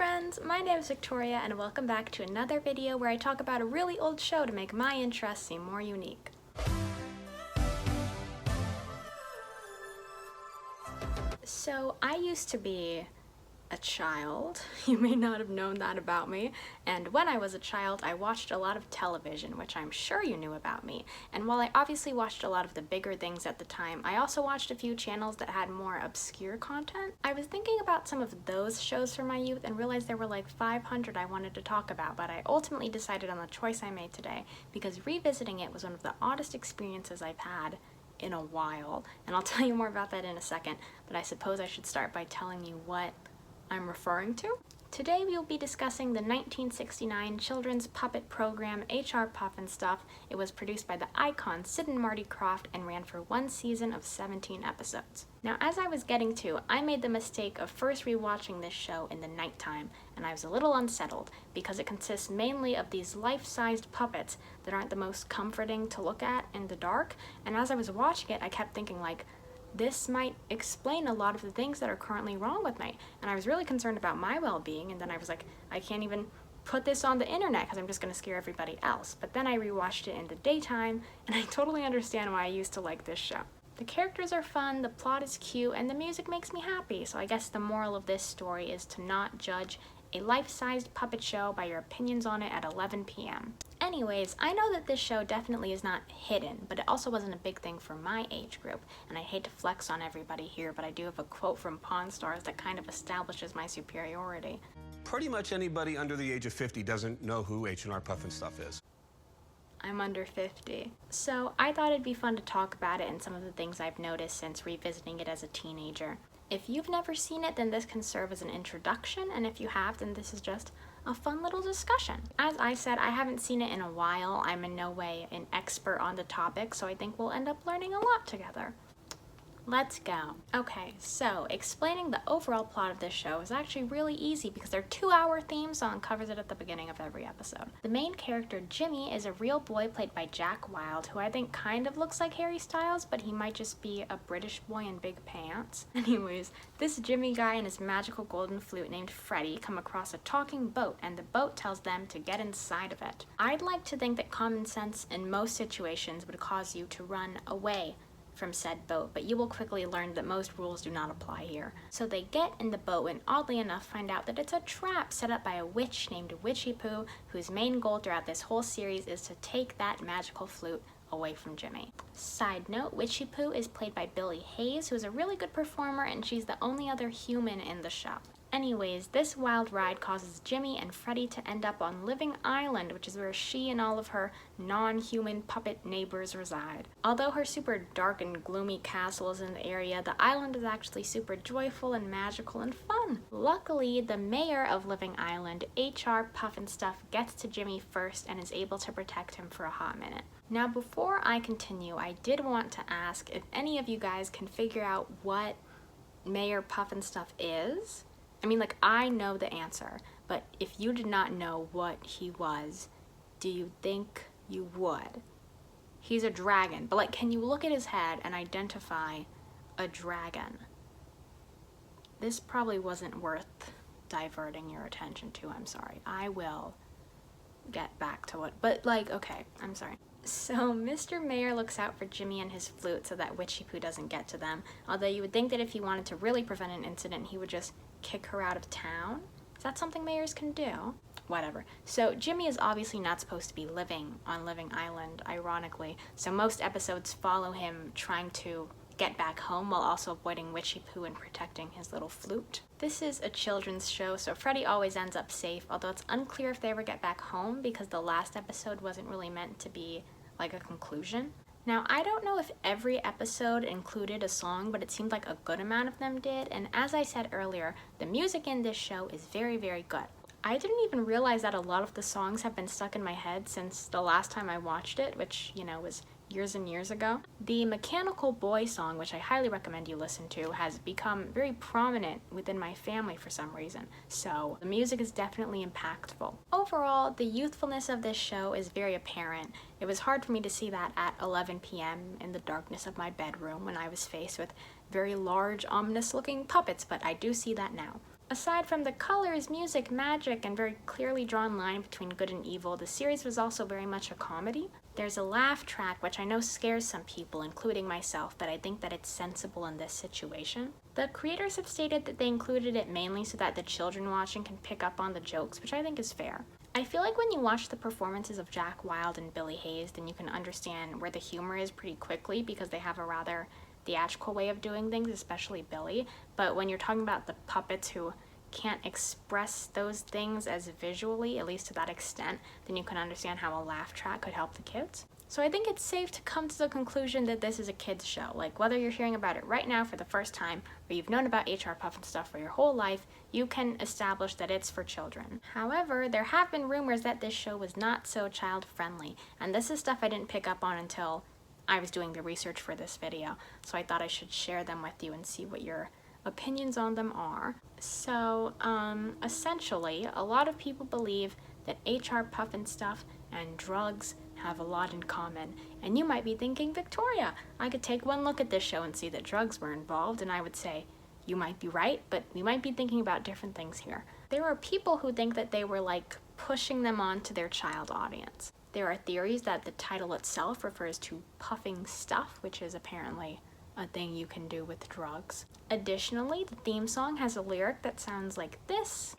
friends, my name is Victoria and welcome back to another video where I talk about a really old show to make my interests seem more unique. So I used to be a child. You may not have known that about me. And when I was a child, I watched a lot of television, which I'm sure you knew about me. And while I obviously watched a lot of the bigger things at the time, I also watched a few channels that had more obscure content. I was thinking about some of those shows from my youth and realized there were like 500 I wanted to talk about, but I ultimately decided on the choice I made today because revisiting it was one of the oddest experiences I've had in a while. And I'll tell you more about that in a second, but I suppose I should start by telling you what I'm referring to. Today we will be discussing the 1969 children's puppet program HR Pufnstuf. It was produced by the icon Sid and Marty Krofft and ran for one season of 17 episodes. Now, as I was getting to, I made the mistake of first rewatching this show in the nighttime, and I was a little unsettled because it consists mainly of these life-sized puppets that aren't the most comforting to look at in the dark, and as I was watching it, I kept thinking like, this might explain a lot of the things that are currently wrong with me. And I was really concerned about my well-being, and then I was like, I can't even put this on the internet because I'm just going to scare everybody else. But then I rewatched it in the daytime, and I totally understand why I used to like this show. The characters are fun, the plot is cute, and the music makes me happy. So I guess the moral of this story is to not judge a life-sized puppet show by your opinions on it at 11 p.m. Anyways, I know that this show definitely is not hidden, but it also wasn't a big thing for my age group, and I hate to flex on everybody here, but I do have a quote from Pawn Stars that kind of establishes my superiority. Pretty much anybody under the age of 50 doesn't know who H&R Pufnstuf is. I'm under 50. So I thought it'd be fun to talk about it and some of the things I've noticed since revisiting it as a teenager. If you've never seen it, then this can serve as an introduction, and if you have, then this is just a fun little discussion. As I said, I haven't seen it in a while. I'm in no way an expert on the topic, so I think we'll end up learning a lot together. Let's go. Okay, so explaining the overall plot of this show is actually really easy because their 2-hour theme song covers it at the beginning of every episode. The main character, Jimmy, is a real boy played by Jack Wilde, who I think kind of looks like Harry Styles, but he might just be a British boy in big pants. Anyways, this Jimmy guy and his magical golden flute named Freddie come across a talking boat, and the boat tells them to get inside of it. I'd like to think that common sense in most situations would cause you to run away from said boat, but you will quickly learn that most rules do not apply here. So they get in the boat and oddly enough find out that it's a trap set up by a witch named Witchy Poo, whose main goal throughout this whole series is to take that magical flute away from Jimmy. Side note, Witchy Poo is played by Billy Hayes, who is a really good performer, and she's the only other human in the show. Anyways, this wild ride causes Jimmy and Freddie to end up on Living Island, which is where she and all of her non-human puppet neighbors reside. Although her super dark and gloomy castle is in the area, the island is actually super joyful and magical and fun. Luckily, the mayor of Living Island, HR Pufnstuf, gets to Jimmy first and is able to protect him for a hot minute. Now, before I continue, I did want to ask if any of you guys can figure out what Mayor Pufnstuf is. I mean, like, I know the answer, but if you did not know what he was, do you think you would? He's a dragon, but like, can you look at his head and identify a dragon? This probably wasn't worth diverting your attention to, I'm sorry. I will get back to it, but like, okay, I'm sorry. So Mr. Mayor looks out for Jimmy and his flute so that Witchy Poo doesn't get to them, although you would think that if he wanted to really prevent an incident, he would just kick her out of town. Is that something mayors can do? Whatever. So Jimmy is obviously not supposed to be living on Living Island, ironically, so most episodes follow him trying to get back home while also avoiding Witchy Poo and protecting his little flute. This is a children's show, so Freddie always ends up safe, although it's unclear if they ever get back home because the last episode wasn't really meant to be like a conclusion. Now, I don't know if every episode included a song, but it seemed like a good amount of them did, and as I said earlier, the music in this show is very, very good. I didn't even realize that a lot of the songs have been stuck in my head since the last time I watched it, which, you know, was years and years ago. The Mechanical Boy song, which I highly recommend you listen to, has become very prominent within my family for some reason, so the music is definitely impactful. Overall, the youthfulness of this show is very apparent. It was hard for me to see that at 11 p.m. in the darkness of my bedroom when I was faced with very large, ominous-looking puppets, but I do see that now. Aside from the colors, music, magic, and very clearly drawn line between good and evil, the series was also very much a comedy. There's a laugh track, which I know scares some people, including myself, but I think that it's sensible in this situation. The creators have stated that they included it mainly so that the children watching can pick up on the jokes, which I think is fair. I feel like when you watch the performances of Jack Wilde and Billy Hayes, then you can understand where the humor is pretty quickly because they have a rather theatrical way of doing things, especially Billy. But when you're talking about the puppets who can't express those things as visually, at least to that extent, then you can understand how a laugh track could help the kids. So I think it's safe to come to the conclusion that this is a kids show. Like, whether you're hearing about it right now for the first time or you've known about HR Pufnstuf for your whole life, you can establish that it's for children. However, there have been rumors that this show was not so child friendly, and this is stuff I didn't pick up on until I was doing the research for this video, so I thought I should share them with you and see what your opinions on them are. So, essentially, a lot of people believe that HR Pufnstuf and drugs have a lot in common. And you might be thinking, Victoria, I could take one look at this show and see that drugs were involved, and I would say, you might be right, but we might be thinking about different things here. There are people who think that they were like pushing them on to their child audience. There are theories that the title itself refers to puffing stuff, which is apparently a thing you can do with drugs. Additionally, the theme song has a lyric that sounds like this.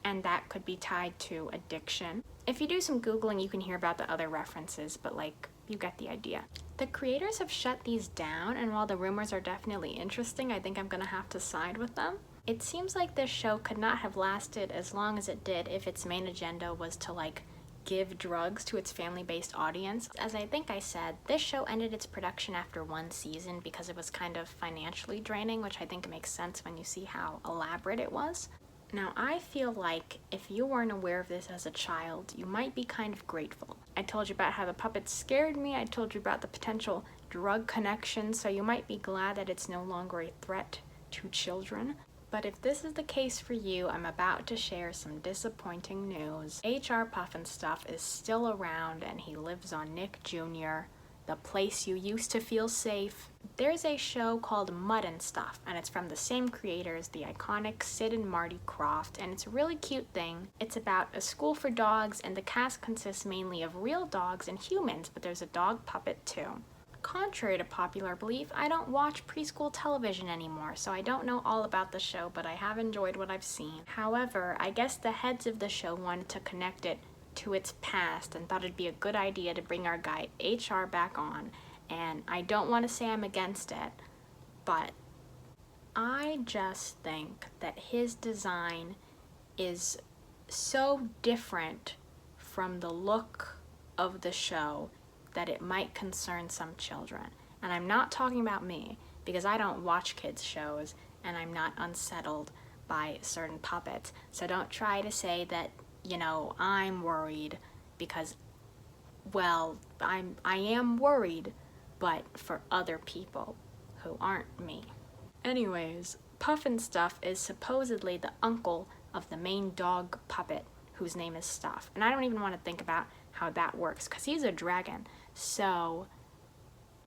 And that could be tied to addiction. If you do some Googling, you can hear about the other references, but like, you get the idea. The creators have shut these down, and while the rumors are definitely interesting, I think I'm gonna have to side with them. It seems like this show could not have lasted as long as it did if its main agenda was to like give drugs to its family-based audience. As I think I said, this show ended its production after one season because it was kind of financially draining, which I think makes sense when you see how elaborate it was. Now, I feel like if you weren't aware of this as a child, you might be kind of grateful. I told you about how the puppets scared me, I told you about the potential drug connection, so you might be glad that it's no longer a threat to children. But if this is the case for you, I'm about to share some disappointing news. HR Pufnstuf is still around, and he lives on Nick Jr., the place you used to feel safe. There's a show called Mud and Stuff, and it's from the same creators, the iconic Sid and Marty Krofft, and it's a really cute thing. It's about a school for dogs, and the cast consists mainly of real dogs and humans, but there's a dog puppet too. Contrary to popular belief, I don't watch preschool television anymore, so I don't know all about the show, but I have enjoyed what I've seen. However, I guess the heads of the show wanted to connect it to its past and thought it'd be a good idea to bring our guy HR back on, and I don't want to say I'm against it, but I just think that his design is so different from the look of the show that it might concern some children. And I'm not talking about me, because I don't watch kids shows and I'm not unsettled by certain puppets. So don't try to say that, you know, I'm worried, because, well, I am worried, but for other people who aren't me. Anyways, Pufnstuf is supposedly the uncle of the main dog puppet, whose name is Stuff. And I don't even want to think about how that works, because he's a dragon. So,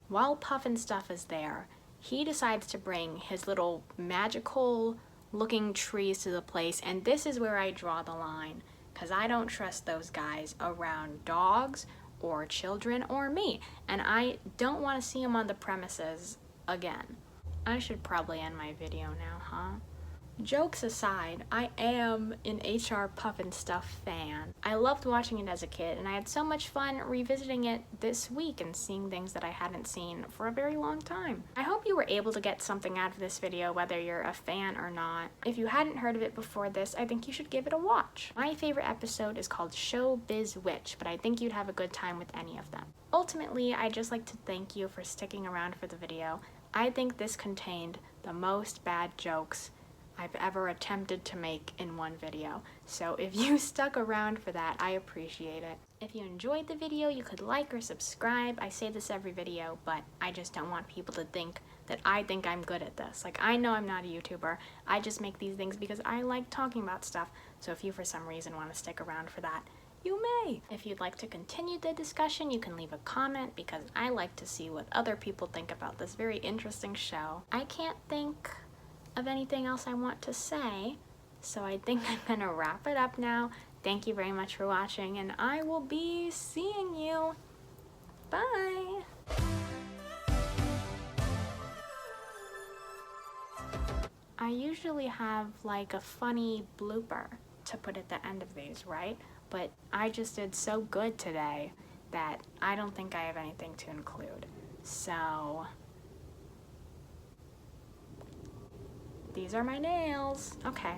while Pufnstuf is there, he decides to bring his little magical looking trees to the place, and this is where I draw the line, because I don't trust those guys around dogs or children or me, and I don't want to see him on the premises again. I should probably end my video now, huh? Jokes aside, I am an HR Pufnstuf fan. I loved watching it as a kid, and I had so much fun revisiting it this week and seeing things that I hadn't seen for a very long time. I hope you were able to get something out of this video, whether you're a fan or not. If you hadn't heard of it before this, I think you should give it a watch. My favorite episode is called Showbiz Witch, but I think you'd have a good time with any of them. Ultimately, I'd just like to thank you for sticking around for the video. I think this contained the most bad jokes I've ever attempted to make in one video. So if you stuck around for that, I appreciate it. If you enjoyed the video, you could like or subscribe. I say this every video, but I just don't want people to think that I think I'm good at this. Like, I know I'm not a YouTuber. I just make these things because I like talking about stuff. So if you for some reason want to stick around for that, you may. If you'd like to continue the discussion, you can leave a comment because I like to see what other people think about this very interesting show. I can't think of anything else I want to say, so I think I'm gonna wrap it up now. Thank you very much for watching, and I will be seeing you. Bye! I usually have like a funny blooper to put at the end of these, right? But I just did so good today that I don't think I have anything to include. So, these are my nails. Okay.